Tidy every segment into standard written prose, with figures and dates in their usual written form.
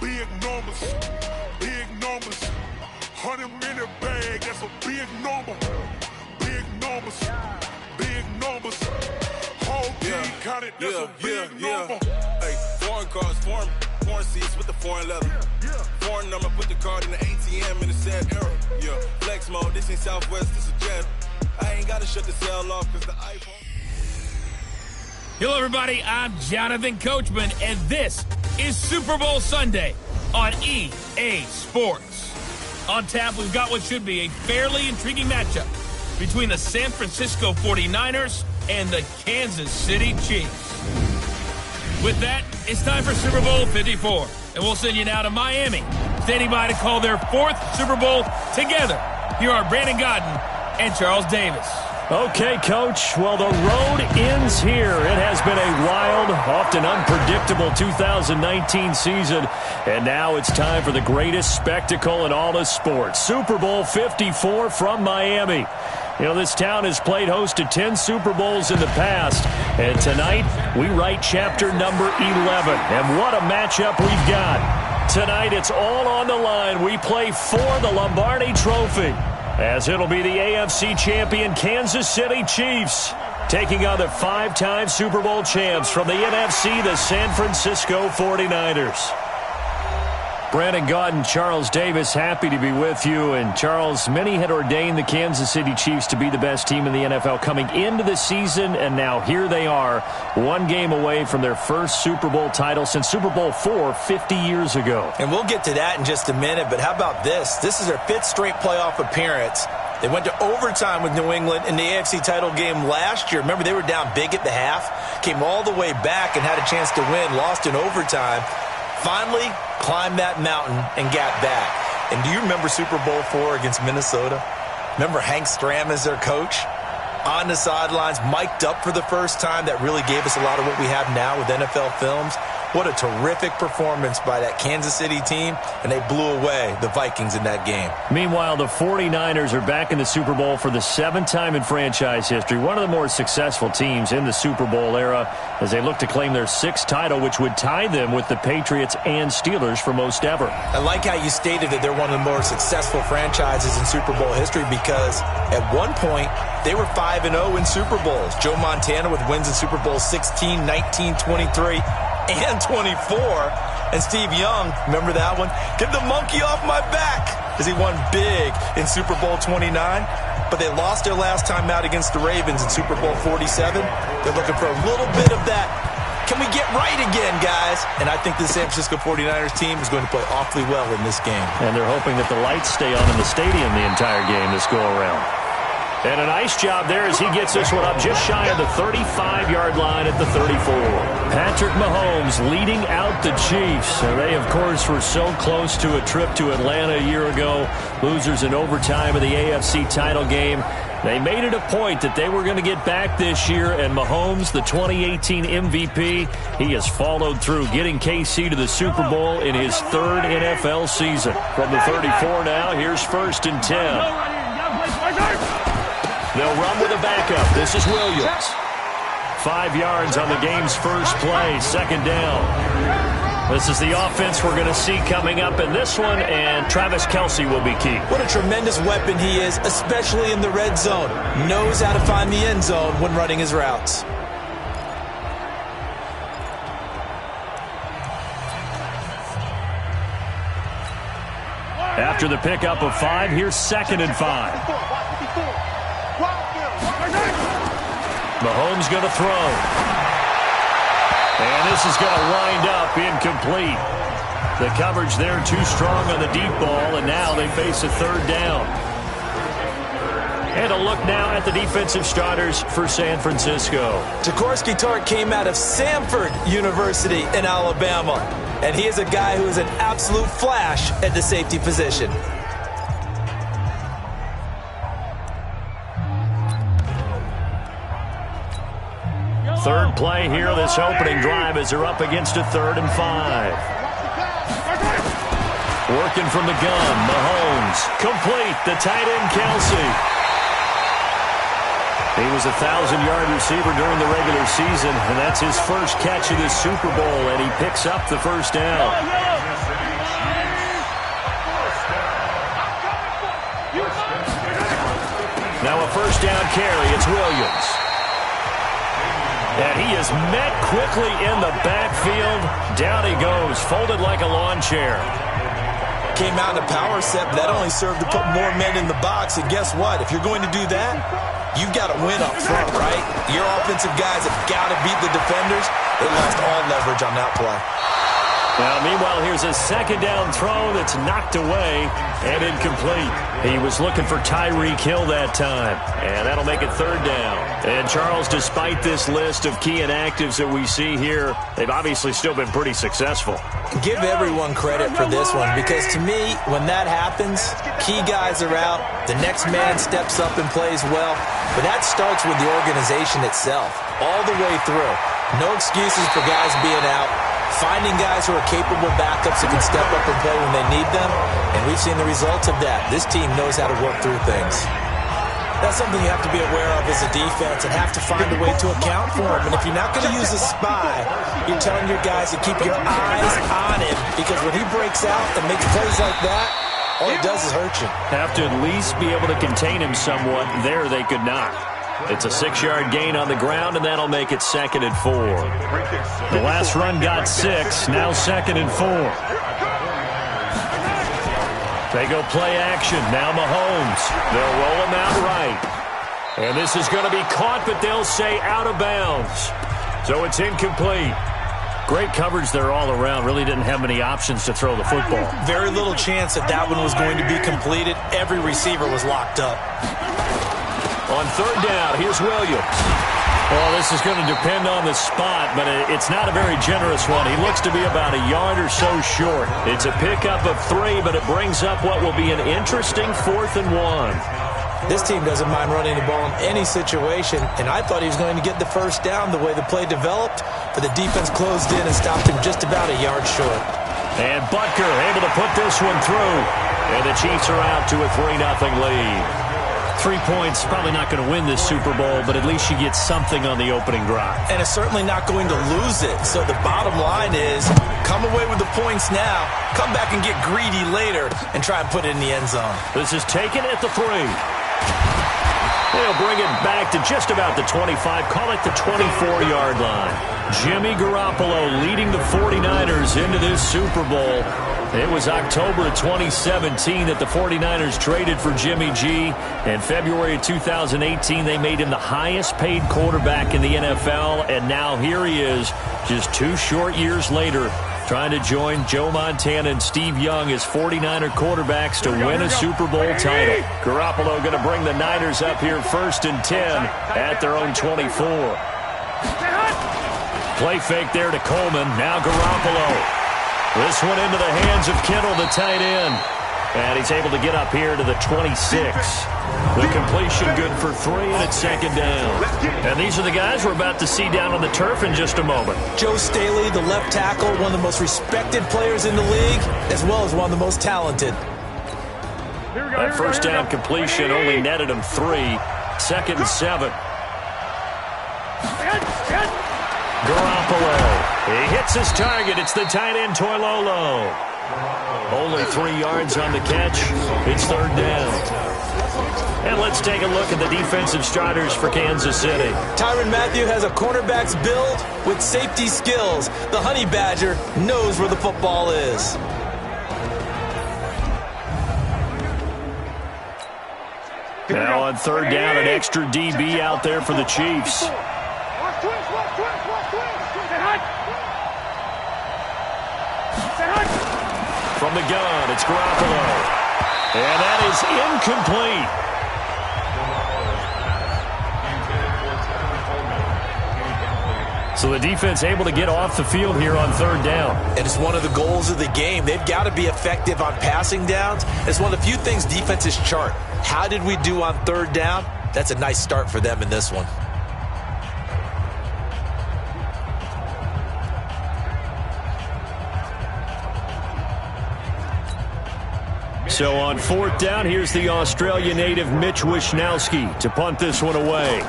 big numbers, big numbers. 100-minute bag, that's a big number. Big numbers, big numbers. Whole team counted, that's a big number. Hey, foreign cars, foreign seats with the foreign leather. Foreign number, put the card in the ATM in the sad era. Yeah, flex mode, this ain't Southwest, this is Jet. I ain't gotta shut the cell off because the iPhone. Hello, everybody. I'm Jonathan Coachman, and this is Super Bowl Sunday on EA Sports. On tap, we've got what should be a fairly intriguing matchup between the San Francisco 49ers and the Kansas City Chiefs. With that, it's time for Super Bowl 54, and we'll send you now to Miami, standing by to call their fourth Super Bowl together. Here are Brandon Gaudin and Charles Davis. Okay, Coach. Well, the road ends here. It has been a wild, often unpredictable 2019 season, and now it's time for the greatest spectacle in all of sports. Super Bowl 54 from Miami. You know, this town has played host to 10 Super Bowls in the past, and tonight we write chapter number 11. And what a matchup we've got. Tonight it's all on the line. We play for the Lombardi Trophy, as it'll be the AFC champion Kansas City Chiefs taking on the 5-time Super Bowl champs from the NFC, the San Francisco 49ers. Brandon Gaudin, Charles Davis, happy to be with you. And Charles, many had ordained the Kansas City Chiefs to be the best team in the NFL coming into the season, and now here they are, one game away from their first Super Bowl title since Super Bowl IV 50 years ago. And we'll get to that in just a minute, but how about this? This is their 5th straight playoff appearance. They went to overtime with New England in the AFC title game last year. Remember, they were down big at the half, came all the way back and had a chance to win, lost in overtime. Finally climbed that mountain and got back. And do you remember Super Bowl IV against Minnesota? Remember Hank Stram as their coach? On the sidelines, mic'd up for the first time. That really gave us a lot of what we have now with NFL films. What a terrific performance by that Kansas City team, and they blew away the Vikings in that game. Meanwhile, the 49ers are back in the Super Bowl for the 7th time in franchise history, one of the more successful teams in the Super Bowl era, as they look to claim their 6th title, which would tie them with the Patriots and Steelers for most ever. I like how you stated that they're one of the more successful franchises in Super Bowl history, because at one point, they were 5-0 in Super Bowls. Joe Montana with wins in Super Bowl 16, 19, 23, and 24. And Steve Young, remember that one? Get the monkey off my back, as he won big in Super Bowl 29. But they lost their last time out against the Ravens in Super Bowl 47. They're looking for a little bit of that. Can we get right again, guys? And I think the San Francisco 49ers team is going to play awfully well in this game. And they're hoping that the lights stay on in the stadium the entire game this go-around. And a nice job there as he gets this one up just shy of the 35-yard line at the 34. Patrick Mahomes leading out the Chiefs. They, of course, were so close to a trip to Atlanta a year ago. Losers in overtime of the AFC title game. They made it a point that they were going to get back this year, and Mahomes, the 2018 MVP, he has followed through, getting KC to the Super Bowl in his 3rd NFL season. From the 34 now, here's 1st and 10. They'll run with a backup. This is Williams. 5 yards on the game's first play, 2nd down. This is the offense we're going to see coming up in this one, and Travis Kelce will be key. What a tremendous weapon he is, especially in the red zone. Knows how to find the end zone when running his routes. After the pickup of 5, here's 2nd and 5. Mahomes going to throw. And this is going to wind up incomplete. The coverage there too strong on the deep ball, and now they face a 3rd down. And a look now at the defensive starters for San Francisco. Jaworski Tartt came out of Samford University in Alabama, and he is a guy who is an absolute flash at the safety position. Third play here, this opening drive, as they're up against a 3rd and 5. Working from the gun, Mahomes. Complete, the tight end, Kelce. He was a 1,000-yard receiver during the regular season, and that's his first catch of this Super Bowl, and he picks up the 1st down. Now a first down carry. It's Williams. And he is met quickly in the backfield. Down he goes, folded like a lawn chair. Came out in a power set, but that only served to put more men in the box. And guess what? If you're going to do that, you've got to win up front, right? Your offensive guys have got to beat the defenders. They lost all leverage on that play. Now, meanwhile, here's a second down throw that's knocked away and incomplete. He was looking for Tyreek Hill that time, and that'll make it third down. And, Charles, despite this list of key inactives that we see here, they've obviously still been pretty successful. Give everyone credit for this one, because to me, when that happens, key guys are out, the next man steps up and plays well, but that starts with the organization itself, all the way through. No excuses for guys being out. Finding guys who are capable backups who can step up and play when they need them, and we've seen the results of that. This team knows how to work through things. That's something you have to be aware of as a defense and have to find a way to account for them. And if you're not going to use a spy, you're telling your guys to keep your eyes on him, because when he breaks out and makes plays like that, all he does is hurt you. Have to at least be able to contain him somewhat. There they could not. It's a 6-yard gain on the ground, and that'll make it 2nd and 4. The last run got 6, now 2nd and 4. They go play action. Now Mahomes. They'll roll him out right. And this is going to be caught, but they'll say out of bounds. So it's incomplete. Great coverage there all around. Really didn't have many options to throw the football. Very little chance that that one was going to be completed. Every receiver was locked up. On third down, here's Williams. Well, this is going to depend on the spot, but it's not a very generous one. He looks to be about a yard or so short. It's a pickup of 3, but it brings up what will be an interesting 4th and 1. This team doesn't mind running the ball in any situation, and I thought he was going to get the first down the way the play developed, but the defense closed in and stopped him just about a yard short. And Butker able to put this one through, and the Chiefs are out to a 3-0 lead. 3 points, probably not going to win this Super Bowl, but at least you get something on the opening drive. And it's certainly not going to lose it. So the bottom line is, come away with the points now, come back and get greedy later, and try and put it in the end zone. This is taken at the 3. They'll bring it back to just about the 25, call it the 24-yard line. Jimmy Garoppolo leading the 49ers into this Super Bowl. It was October of 2017 that the 49ers traded for Jimmy G. In February of 2018, they made him the highest-paid quarterback in the NFL, and now here he is, just 2 short years later, trying to join Joe Montana and Steve Young as 49er quarterbacks to win a Super Bowl title. Garoppolo going to bring the Niners up here 1st and 10 at their own 24. Play fake there to Coleman. Now Garoppolo. This one into the hands of Kittle, the tight end. And he's able to get up here to the 26. The completion good for 3, and it's 2nd down. And these are the guys we're about to see down on the turf in just a moment. Joe Staley, the left tackle, one of the most respected players in the league, as well as one of the most talented. That first down completion only netted him 3. 2nd and 7. Garoppolo. He hits his target. It's the tight end, Toilolo. Only 3 yards on the catch. It's 3rd down. And let's take a look at the defensive starters for Kansas City. Tyrann Mathieu has a cornerback's build with safety skills. The Honey Badger knows where the football is. Now on 3rd down, an extra DB out there for the Chiefs. From the gun, it's Garoppolo. And that is incomplete. So the defense able to get off the field here on 3rd down. And it's one of the goals of the game. They've got to be effective on passing downs. It's one of the few things defenses chart. How did we do on 3rd down? That's a nice start for them in this one. So on 4th down, here's the Australia native Mitch Wishnowsky to punt this one away.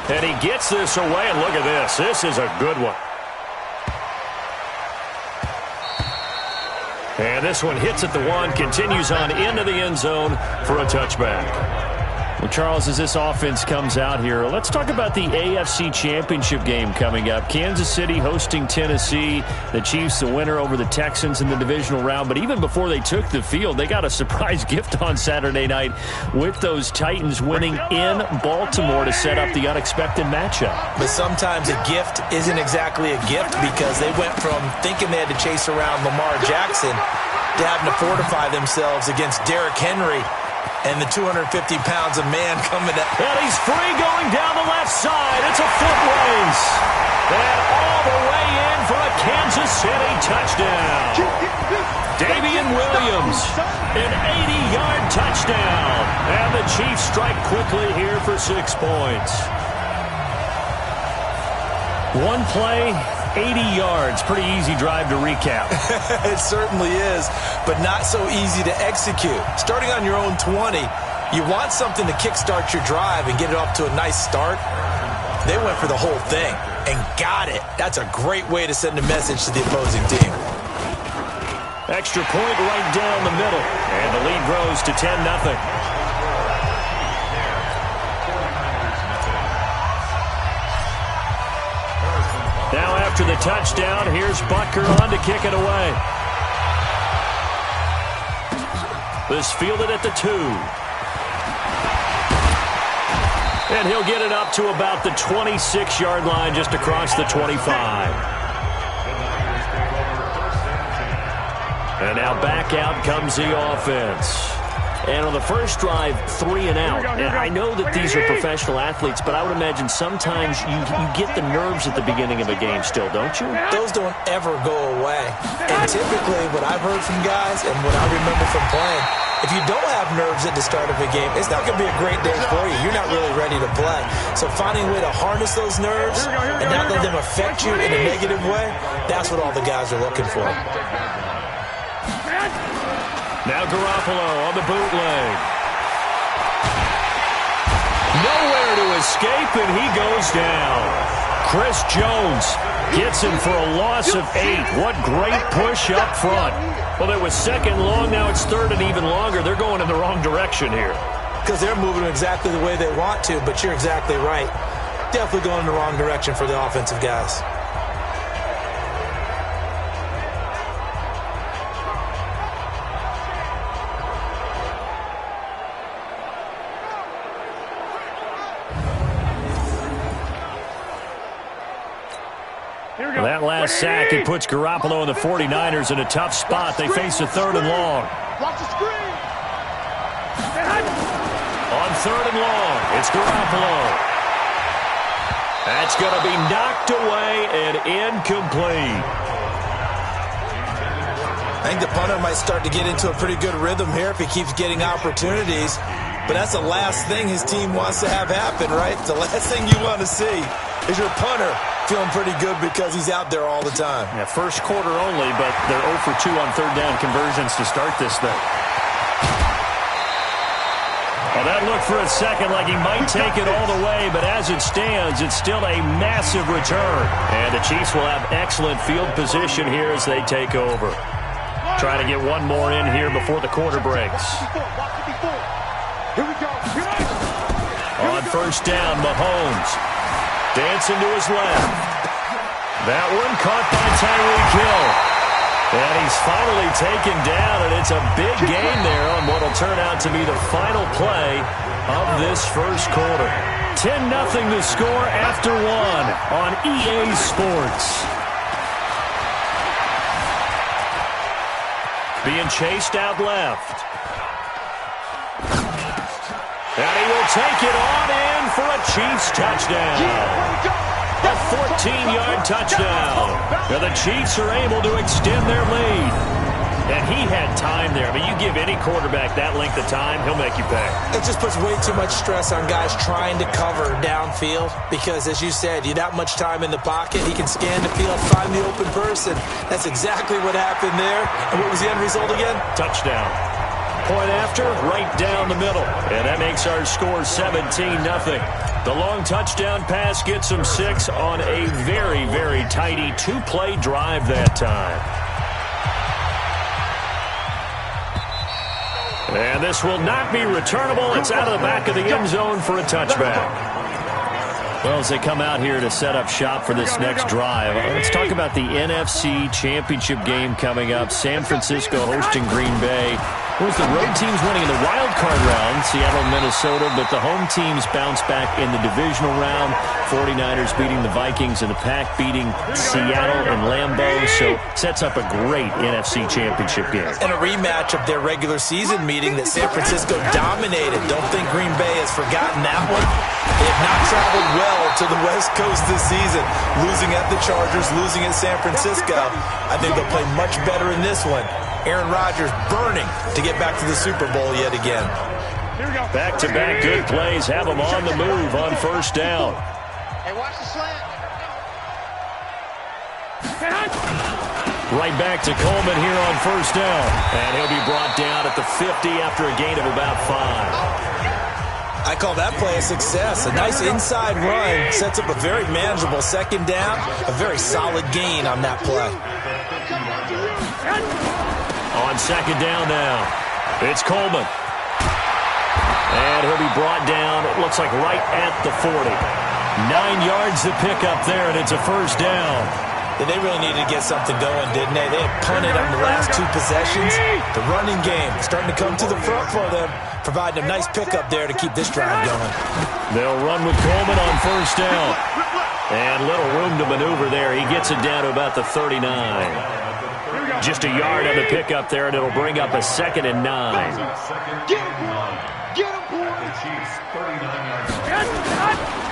And he gets this away, and look at this. This is a good one. And this one hits at the 1, continues on into the end zone for a touchback. Well, Charles, as this offense comes out here, let's talk about the AFC Championship game coming up. Kansas City hosting Tennessee. The Chiefs, the winner over the Texans in the divisional round. But even before they took the field, they got a surprise gift on Saturday night with those Titans winning in Baltimore to set up the unexpected matchup. But sometimes a gift isn't exactly a gift because they went from thinking they had to chase around Lamar Jackson to having to fortify themselves against Derrick Henry and the 250 pounds of man coming at. And he's free going down the left side. It's a foot race. And all the way in for a Kansas City touchdown. Damian Williams, an 80-yard touchdown. And the Chiefs strike quickly here for 6 points. One play, 80 yards. Pretty easy drive to recap. It certainly is, but not so easy to execute. Starting on your own 20, you want something to kickstart your drive and get it off to a nice start. They went for the whole thing and got it. That's a great way to send a message to the opposing team. Extra point right down the middle, and the lead grows to 10-0. Now after the touchdown, here's Butker on to kick it away. This fielded at the 2. And he'll get it up to about the 26-yard line just across the 25. And now back out comes the offense. And on the first drive, 3 and out. And I know that these are professional athletes, but I would imagine sometimes you get the nerves at the beginning of a game still, don't you? Those don't ever go away. And typically what I've heard from guys and what I remember from playing, if you don't have nerves at the start of a game, it's not going to be a great day for you. You're not really ready to play. So finding a way to harness those nerves and not let them affect you in a negative way, that's what all the guys are looking for. Now Garoppolo on the bootleg. Nowhere to escape, and he goes down. Chris Jones gets him for a loss of 8. What great push up front. Well, it was second long. Now it's third and even longer. They're going in the wrong direction here. Because they're moving exactly the way they want to, but you're exactly right. Definitely going in the wrong direction for the offensive guys. That last sack, it puts Garoppolo and the 49ers in a tough spot. They face a third and long. On third and long, it's Garoppolo. That's going to be knocked away and incomplete. I think the punter might start to get into a pretty good rhythm here if he keeps getting opportunities. But that's the last thing his team wants to have happen, right? The last thing you want to see is your punter feeling pretty good because he's out there all the time. Yeah, first quarter only, but they're 0 for 2 on third down conversions to start this thing. Well, that looked for a second like he might take it all the way, but as it stands, it's still a massive return. And the Chiefs will have excellent field position here as they take over. Trying to get one more in here before the quarter breaks. On first down, Mahomes dancing to his left. That one caught by Tyreek Hill. And he's finally taken down, and it's a big gain there on what will turn out to be the final play of this first quarter. 10-0 to score after 1 on EA Sports. Being chased out left. And he will take it on in for a Chiefs touchdown. A 14-yard touchdown. Now the Chiefs are able to extend their lead. And he had time there. I mean, you give any quarterback that length of time, he'll make you pay. It just puts way too much stress on guys trying to cover downfield because, as you said, you that much time in the pocket, he can scan the field, find the open person. That's exactly what happened there. And what was the end result again? Touchdown. Point after, right down the middle. And that makes our score 17-0. The long touchdown pass gets them 6 on a very, very tidy 2-play drive that time. And this will not be returnable. It's out of the back of the end zone for a touchback. Well, as they come out here to set up shop for this next drive, let's talk about the NFC Championship game coming up. San Francisco hosting Green Bay. It was the road teams winning in the wild card round, Seattle and Minnesota, but the home teams bounced back in the divisional round. 49ers beating the Vikings and the Pack beating Seattle and Lambeau. So sets up a great NFC Championship game. And a rematch of their regular season meeting that San Francisco dominated. Don't think Green Bay has forgotten that one. They have not traveled well to the West Coast this season. Losing at the Chargers, losing at San Francisco. I think they'll play much better in this one. Aaron Rodgers burning to get back to the Super Bowl yet again. Back-to-back good plays have them on the move on first down. Hey, watch the slant. Right back to Coleman here on first down. And he'll be brought down at the 50 after a gain of about 5. I call that play a success. A nice inside run sets up a very manageable second down. A very solid gain on that play. On second down now, it's Coleman. And he'll be brought down, it looks like right at the 40. 9 yards to pick up there, and it's a first down. Yeah, they really needed to get something going, didn't they? They had punted on the last 2 possessions. The running game starting to come to the front for them, providing a nice pickup there to keep this drive going. They'll run with Coleman on first down. And little room to maneuver there. He gets it down to about the 39. Just a yard on the pickup there, and it'll bring up a 2nd and 9.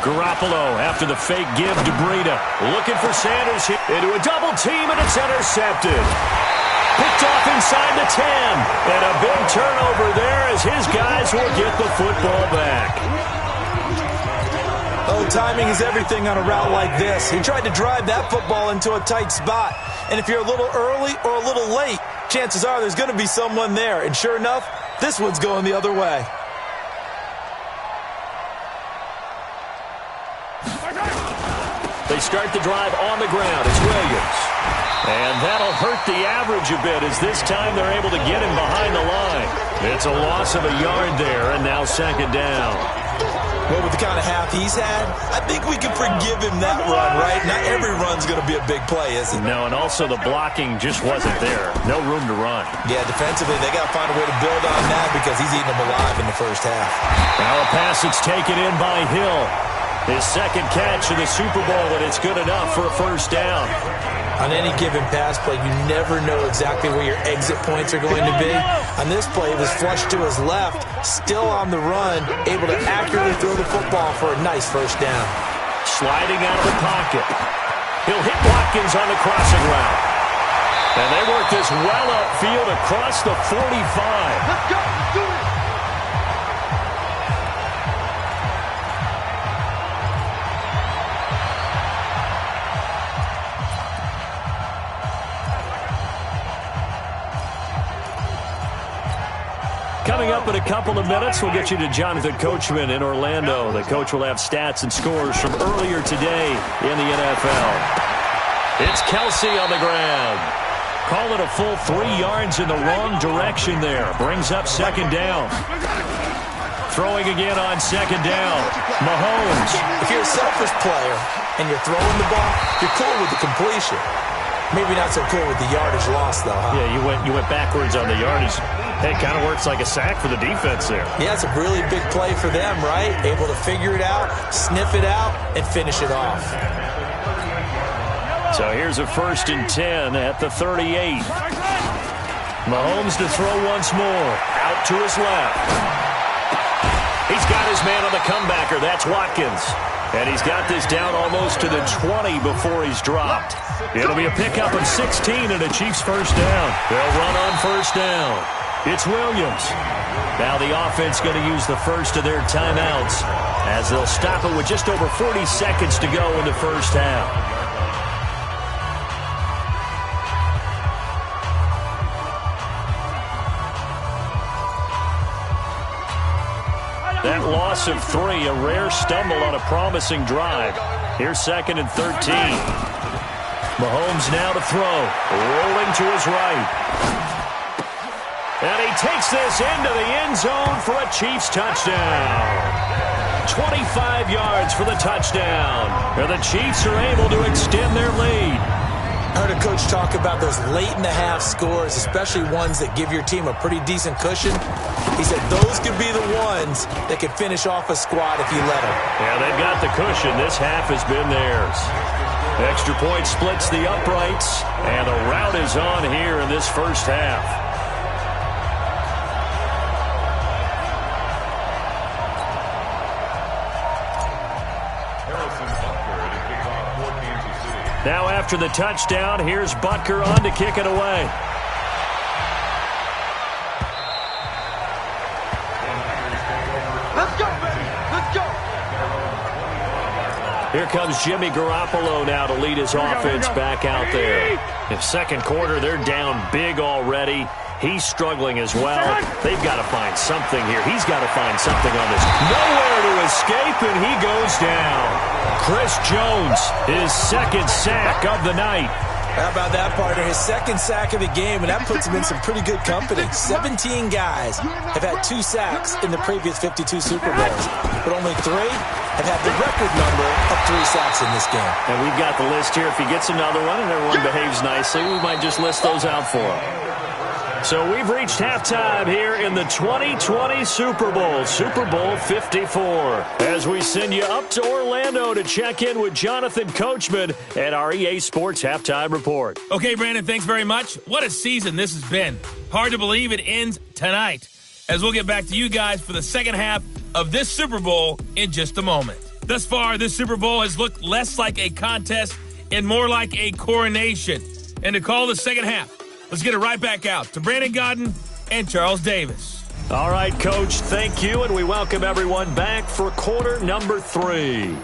Garoppolo after the fake give to Breida. Looking for Sanders here. Into a double team, and it's intercepted. Picked off inside the 10. And a big turnover there as his guys will get the football back. Oh, timing is everything on a route like this. He tried to drive that football into a tight spot. And if you're a little early or a little late, chances are there's going to be someone there. And sure enough, this one's going the other way. They start the drive on the ground. It's Williams. And that'll hurt the average a bit as this time they're able to get him behind the line. It's a loss of a yard there, and now second down. Well, with the kind of half he's had, I think we can forgive him that run, right? Not every run's going to be a big play, is it? No, and also the blocking just wasn't there. No room to run. Yeah, defensively, they got to find a way to build on that because he's eating them alive in the first half. Now a pass that's taken in by Hill. His second catch in the Super Bowl, and it's good enough for a first down. On any given pass play, you never know exactly where your exit points are going to be. On this play, it was flushed to his left, still on the run, able to accurately throw the football for a nice first down. Sliding out of the pocket. He'll hit Watkins on the crossing route. And they work this well upfield across the 45. Let's go. Do it. Coming up in a couple of minutes, we'll get you to Jonathan Coachman in Orlando. The coach will have stats and scores from earlier today in the NFL. It's Kelsey on the ground. Call it a full 3 yards in the wrong direction there. Brings up second down. Throwing again on second down. Mahomes. If you're a selfish player and you're throwing the ball, you're cool with the completion. Maybe not so cool with the yardage loss, though, huh? Yeah, you went backwards on the yardage. Hey, it kind of works like a sack for the defense there. Yeah, it's a really big play for them, right? Able to figure it out, sniff it out, and finish it off. So here's a 1st and 10 at the 38. Mahomes to throw once more. Out to his left. He's got his man on the comebacker. That's Watkins. And he's got this down almost to the 20 before he's dropped. It'll be a pickup of 16 and a Chiefs first down. They'll run on first down. It's Williams. Now the offense going to use the first of their timeouts as they'll stop it with just over 40 seconds to go in the first half. That loss of 3, a rare stumble on a promising drive. Here's 2nd and 13. Mahomes now to throw. Rolling to his right. And he takes this into the end zone for a Chiefs touchdown. 25 yards for the touchdown. And the Chiefs are able to extend their lead. I heard a coach talk about those late-in-the-half scores, especially ones that give your team a pretty decent cushion. He said those could be the ones that could finish off a squad if you let them. Yeah, they've got the cushion. This half has been theirs. Extra point splits the uprights, and the rout is on here in this first half. Now after the touchdown, here's Butker on to kick it away. Let's go, baby. Let's go. Here comes Jimmy Garoppolo now to lead his offense back out there. In second quarter, they're down big already. He's struggling as well. They've got to find something here. He's got to find something on this. Nowhere to escape, and he goes down. Chris Jones, his second sack of the night. How about that, partner? His second sack of the game, and that puts him in some pretty good company. 17 guys have had 2 sacks in the previous 52 Super Bowls, but only 3 have had the record number of 3 sacks in this game. And we've got the list here. If he gets another one and everyone behaves nicely, we might just list those out for him. So we've reached halftime here in the 2020 Super Bowl, Super Bowl 54. As we send you up to Orlando to check in with Jonathan Coachman at our EA Sports Halftime Report. Okay, Brandon, thanks very much. What a season this has been. Hard to believe it ends tonight, as we'll get back to you guys for the second half of this Super Bowl in just a moment. Thus far, this Super Bowl has looked less like a contest and more like a coronation. And to call the second half, let's get it right back out to Brandon Gaudin and Charles Davis. All right, Coach, thank you, and we welcome everyone back for quarter number 3.